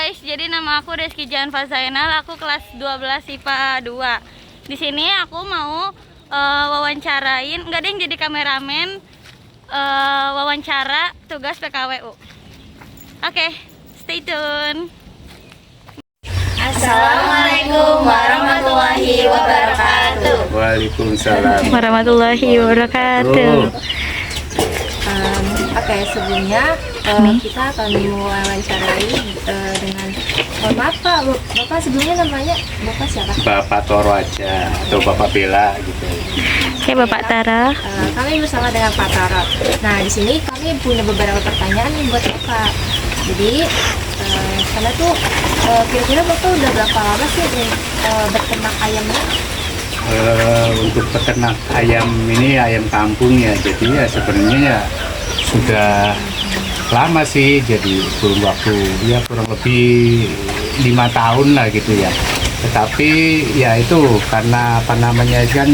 guys, jadi nama aku Rizky Janfa Zainal, aku kelas 12 IPA 2. Di sini aku mau wawancarain, enggak deh, jadi kameramen wawancara tugas PKWU. Oke, stay tune. Assalamualaikum warahmatullahi wabarakatuh. Waalaikumsalam Warahmatullahi wabarakatuh. Oke, sebelumnya kita akan mewawancarai dengan Bapak. Bapak sebelumnya namanya Bapak siapa? Bapak Toro aja atau Bapak Bella gitu. Oke, Bapak Tara. Kami bersama dengan Pak Tara. Nah, di sini kami punya beberapa pertanyaan nih buat Bapak. Jadi, karena tuh kira-kira Bapak udah berapa lama sih berternak ayamnya? Untuk peternak ayam ini ayam kampung ya, jadi ya sebenarnya ya sudah lama sih, jadi belum waktu ya kurang lebih 5 tahun lah gitu ya. Tetapi ya itu karena apa namanya kan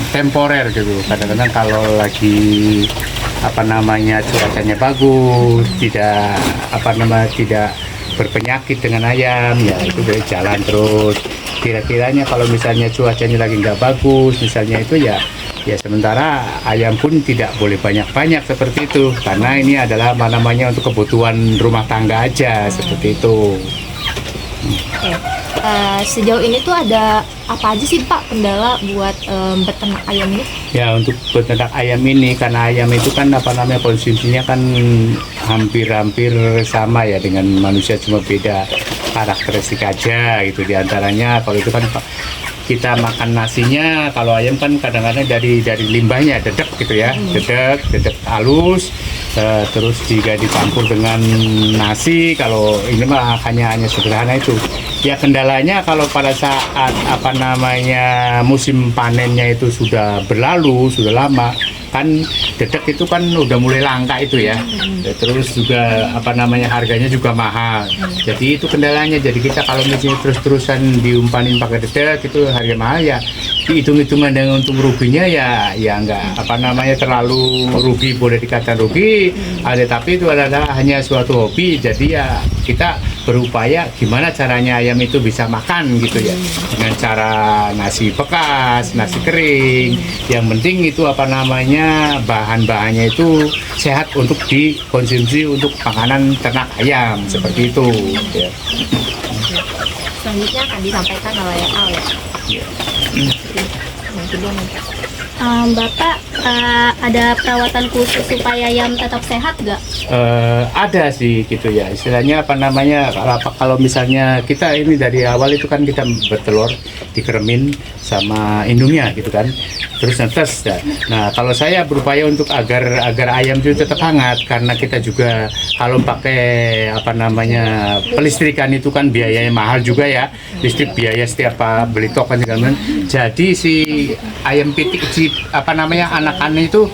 temporer gitu. Kadang-kadang kalau lagi apa namanya cuacanya bagus, tidak berpenyakit dengan ayam ya itu dari jalan terus. Kira-kiranya kalau misalnya cuacanya lagi nggak bagus misalnya itu ya sementara ayam pun tidak boleh banyak-banyak seperti itu karena ini adalah apa namanya untuk kebutuhan rumah tangga aja seperti itu. Oke. Sejauh ini tuh ada apa aja sih Pak kendala buat beternak ayam ini? Ya untuk beternak ayam ini karena ayam itu kan apa namanya konsumsinya kan hampir-hampir sama ya dengan manusia, cuma beda karakteristik aja gitu. Diantaranya kalau itu kan kita makan nasinya, kalau ayam kan kadang-kadang dari limbahnya dedek gitu ya, dedek halus, terus juga dicampur dengan nasi. Kalau ini mah hanya sederhana itu. Ya kendalanya kalau pada saat apa namanya musim panennya itu sudah berlalu, sudah lama, kan dedek itu kan udah mulai langka itu ya. Terus juga apa namanya harganya juga mahal. Jadi itu kendalanya. Jadi kita kalau misalnya terus-terusan diumpanin pakai dedek itu harga mahal ya. Hitung-hitungan dengan untung ruginya ya enggak apa namanya terlalu rugi, boleh dikatakan rugi. Tapi itu adalah hanya suatu hobi. Jadi ya kita berupaya gimana caranya ayam itu bisa makan gitu ya, dengan cara nasi bekas, nasi kering. Yang penting itu apa namanya bahan-bahannya itu sehat untuk dikonsumsi untuk makanan ternak ayam seperti itu ya. Selanjutnya akan disampaikan oleh Al ya. Bapak ada perawatan khusus supaya ayam tetap sehat nggak? Ada sih gitu ya, istilahnya apa namanya kalau misalnya kita ini dari awal itu kan kita bertelur dikeremin sama indungnya gitu kan, terus netes ya. Nah kalau saya berupaya untuk agar ayam itu tetap hangat karena kita juga kalau pakai apa namanya pelistrikan itu kan biayanya mahal juga ya, listrik biaya setiap beli token segala macam. Jadi si ayam pitik apa namanya anak-anak itu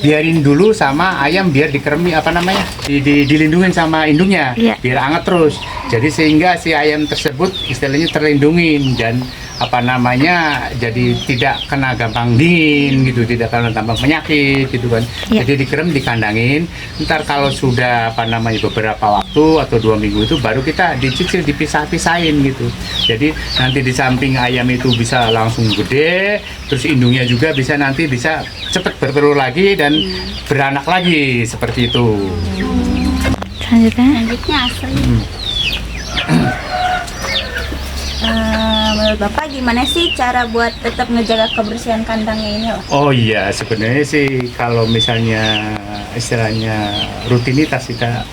biarin dulu sama ayam biar dikeremi apa namanya dilindungin sama indungnya biar hangat terus. Jadi sehingga si ayam tersebut istilahnya terlindungin dan apa namanya jadi tidak kena gampang dingin gitu, tidak kena gampang penyakit gitu kan. Jadi dikerem, dikandangin. Ntar kalau sudah apa namanya beberapa waktu atau 2 minggu itu baru kita dicicil, dipisah-pisahin gitu. Jadi nanti di samping ayam itu bisa langsung gede, terus indungnya juga bisa nanti bisa cepat bertelur lagi dan beranak lagi seperti itu. Selanjutnya asli. Menurut Bapak gimana sih cara buat tetap ngejaga kebersihan kandangnya ini loh? Oh iya, sebenarnya sih kalau misalnya istilahnya rutinitas kita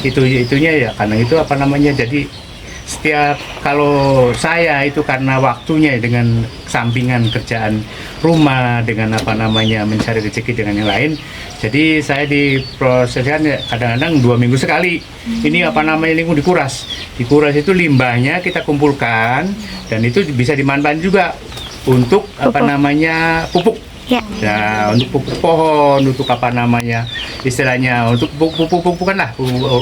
itunya ya karena itu apa namanya jadi setiap kalau saya itu karena waktunya dengan sampingan kerjaan rumah dengan apa namanya mencari rezeki dengan yang lain, jadi saya diproseskan ya kadang-kadang 2 minggu sekali ini apa namanya lingkungan dikuras itu limbahnya kita kumpulkan dan itu bisa dimanfaatkan juga untuk apa namanya pupuk Ya. Ya, untuk pupuk pohon, untuk apa namanya istilahnya, untuk pupuk-pupukan lah,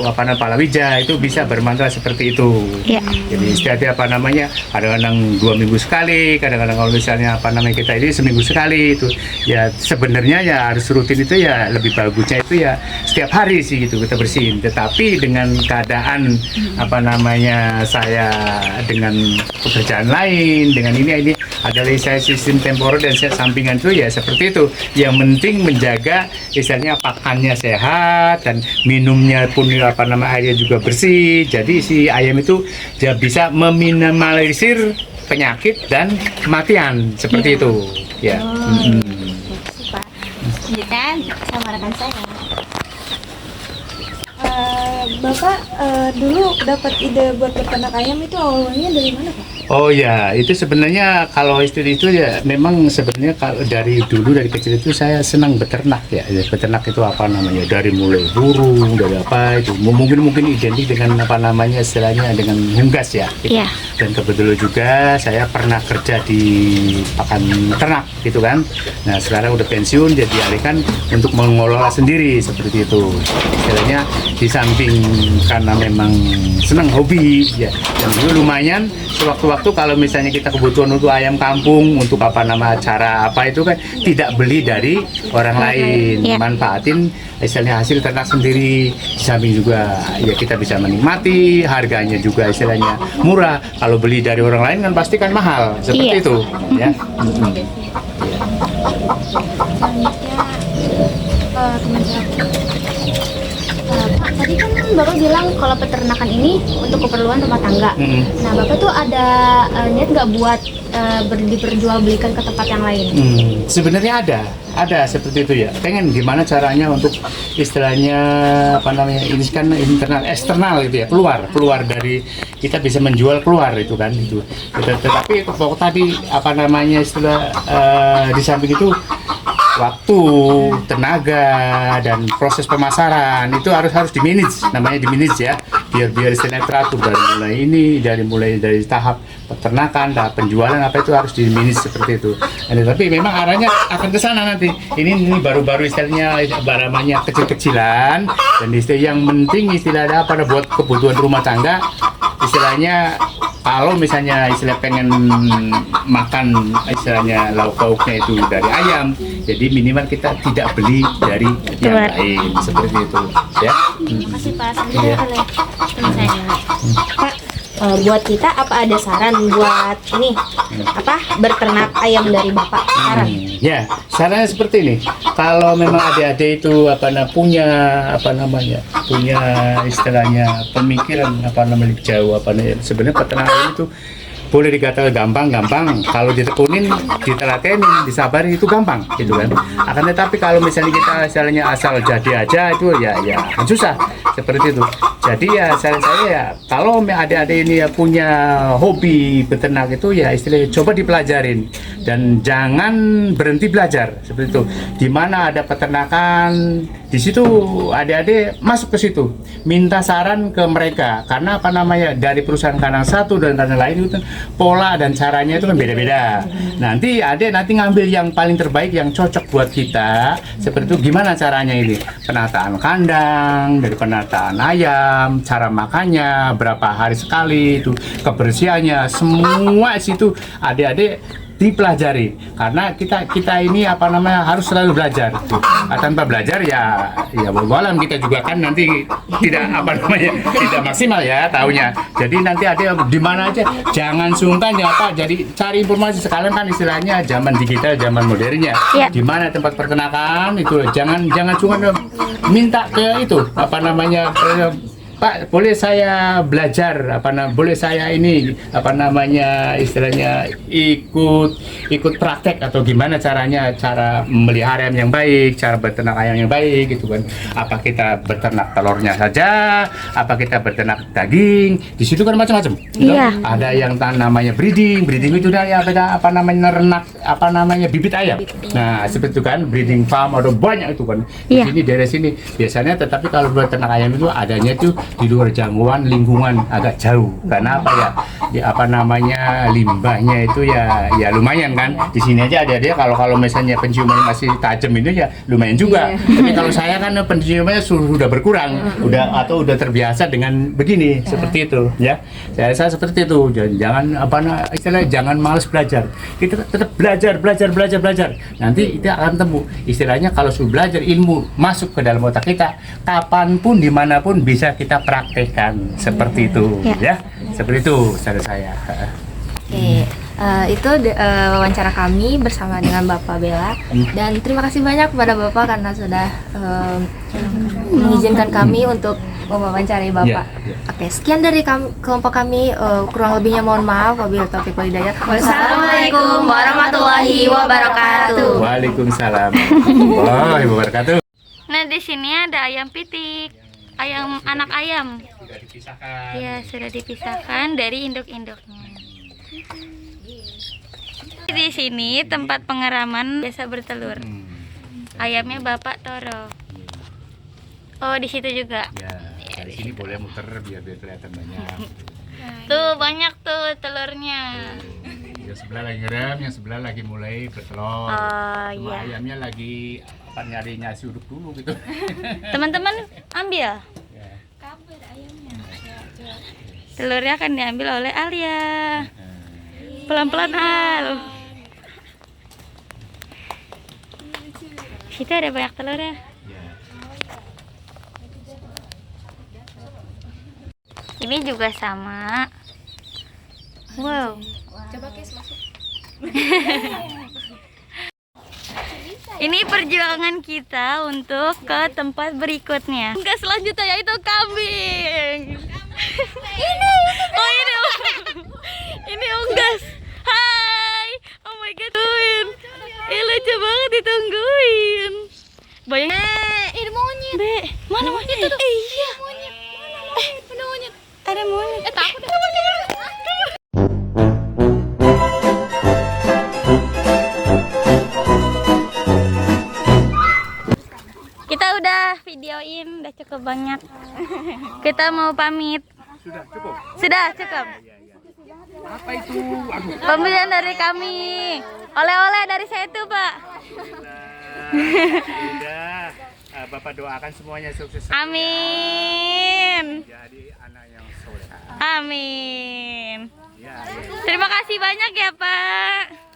apa namanya palawija itu bisa bermanfaat seperti itu. Ya. Jadi setiap apa namanya, kadang-kadang 2 minggu sekali, kadang-kadang kalau misalnya apa namanya kita ini seminggu sekali itu. Ya sebenarnya ya harus rutin itu ya lebih bagusnya itu ya setiap hari sih gitu kita bersihin. Tetapi dengan keadaan apa namanya saya dengan pekerjaan lain, dengan ini adalah saya sistem temporer dan saya sampingan itu ya seperti itu. Yang penting menjaga misalnya pakannya sehat dan minumnya pun apa nama airnya juga bersih. Jadi si ayam itu dia bisa meminimalisir penyakit dan kematian seperti itu. Ya. Pak. Lanjutkan sama rekan saya. Bapak dulu dapat ide buat beternak ayam itu awalnya dari mana, Pak? Oh ya, itu sebenarnya kalau istri itu ya memang sebenarnya kalau dari dulu dari kecil itu saya senang beternak ya. Beternak itu apa namanya? Dari mulai burung, dari apa itu mungkin identik dengan apa namanya istilahnya dengan unggas ya. Gitu. Iya. Dan kebetulan juga saya pernah kerja di pakan ternak gitu kan. Nah sekarang udah pensiun jadi alihkan untuk mengelola sendiri seperti itu. Istilahnya di samping karena memang senang hobi ya. Dan itu lumayan sewaktu-waktu kalau misalnya kita kebutuhan untuk ayam kampung untuk apa nama acara apa itu kan tidak beli dari orang lain, Iya. manfaatin istilahnya hasil ternak sendiri. Di samping juga ya kita bisa menikmati, harganya juga istilahnya murah. Kalau beli dari orang lain kan pasti kan mahal seperti Iya. itu ya. Selanjutnya teman saya. Pak, tadi kan Bapak bilang kalau peternakan ini untuk keperluan rumah tangga. Mm-mm. Nah, Bapak tuh ada niat nggak buat diperjualbelikan ke tempat yang lain? Sebenarnya ada seperti itu ya. Pengen gimana caranya untuk istilahnya apa namanya ini kan internal eksternal gitu ya, keluar dari kita bisa menjual keluar itu kan itu. Tetapi pokok tadi apa namanya istilah di samping itu waktu, tenaga dan proses pemasaran itu harus dimanage, namanya dimanage ya, biar istilahnya teratur dari mulai dari tahap peternakan, tahap penjualan apa itu harus dimanage seperti itu. Tapi memang arahnya akan ke sana nanti. Ini baru-baru istilahnya namanya kecil-kecilan dan istilah yang penting istilahnya apa buat kebutuhan rumah tangga istilahnya. Kalau misalnya istilah pengen makan istilahnya lauk pauknya itu dari ayam, jadi minimal kita tidak beli dari yang Luar. lain seperti itu, ya. Terima kasih Pak. Selanjutnya Iya. oleh teman saya. Pak, buat kita apa ada saran buat ini apa berternak ayam dari Bapak? Saran? Ya, sarannya seperti ini. Kalau memang adik-adik itu punya istilahnya pemikiran jauh sebenarnya peternakan itu boleh dikatakan gampang, kalau ditekunin, ditelatenin, disabarin itu gampang gitu kan. Akan tetapi kalau misalnya kita misalnya asal jadi aja itu ya susah seperti itu. Jadi ya saran saya ya kalau adik-adik ini ya punya hobi beternak itu ya istilahnya coba dipelajarin dan jangan berhenti belajar seperti itu. Di mana ada peternakan di situ adik-adik masuk ke situ, minta saran ke mereka karena dari perusahaan kandang satu dan kandang lain itu pola dan caranya itu kan beda-beda. Nanti ngambil yang paling terbaik yang cocok buat kita. Seperti itu gimana caranya ini? Penataan kandang, dari penataan ayam, cara makannya, berapa hari sekali itu, kebersihannya, semua situ adik-adik dipelajari karena kita ini harus selalu belajar. Tanpa belajar ya wallahualam kita juga kan nanti tidak tidak maksimal ya taunya. Jadi nanti ada di mana aja jangan sungkan jadi cari informasi sekarang kan istilahnya zaman digital, zaman modernnya. Ya. Di mana tempat peternakan itu jangan cuma minta ke itu Pak, boleh saya belajar boleh saya ini istilahnya ikut praktek atau gimana cara melihara ayam yang baik, cara beternak ayam yang baik gitu kan. Apa kita beternak telurnya saja, apa kita beternak daging, di situ kan macam-macam. Gitu. Iya. Ada yang namanya breeding itu ada nerenak bibit ayam. Nah, seperti itu kan breeding farm ada banyak itu kan. Di Iya. sini dari sini biasanya tetapi kalau beternak ayam itu adanya itu di luar jangkauan lingkungan agak jauh. Karena apa ya? Apa namanya, limbahnya itu ya lumayan kan. Di sini aja ada dia, kalau misalnya penciuman masih tajam itu ya lumayan juga. Tapi kalau saya kan penciumannya sudah berkurang, udah terbiasa dengan begini, seperti itu ya. Saya seperti itu. Jangan istilahnya jangan malas belajar. Kita tetap belajar. Nanti kita akan temu. Istilahnya kalau sudah belajar, ilmu masuk ke dalam otak kita, kapanpun dimanapun bisa kita praktekkan, seperti itu ya. Seperti itu cara saya. Oke, itu wawancara kami bersama dengan Bapak Bella, dan terima kasih banyak kepada Bapak karena sudah mengizinkan kami untuk mewawancarai Bapak. Oke, sekian dari kelompok kami, kurang lebihnya mohon maaf. Wabillahi taufiq wal hidayah. Wassalamualaikum warahmatullahi wabarakatuh. Waalaikumsalam warahmatullahi wabarakatuh. Nah, di sini ada ayam pitik, anak ayam. Sudah dipisahkan. Ya, sudah dipisahkan dari induk-induknya. Di sini tempat pengeraman biasa bertelur. Ayamnya Bapak Toro. Oh, di situ juga. Ya, dari sini boleh muter biar kelihatan banyak. Tuh banyak tuh telurnya. Yang sebelah lagi ngerem, yang sebelah lagi mulai bertelur. Oh Cuma iya. ayamnya lagi nyari nasi uduk dulu gitu. Teman-teman ambil. Ya. Telurnya akan diambil oleh Alia. Pelan-pelan Al. Situ ada banyak telurnya. Ya. Ini juga sama. Wow. Coba Kes masuk. Ini perjuangan kita untuk ke tempat berikutnya. Enggak, selanjutnya yaitu kambing. Ini unggas. Hai. Oh my god. Tungguin. Lucu banget ditungguin. Bayangin. Ini monyet. Be, mana monyet itu? Iya. Monyet. Ada monyet. Ada monyet. Takut. Kita udah videoin, udah cukup banyak. Kita mau pamit. Sudah cukup. Sudah cukup. Apa itu? Aduh. Pembelian dari kami. Oleh-oleh dari saya tuh, Pak. Sudah. Bapak doakan semuanya sukses. Amin. Jadi anak yang soleh. Amin. Ya. Terima kasih banyak ya, Pak.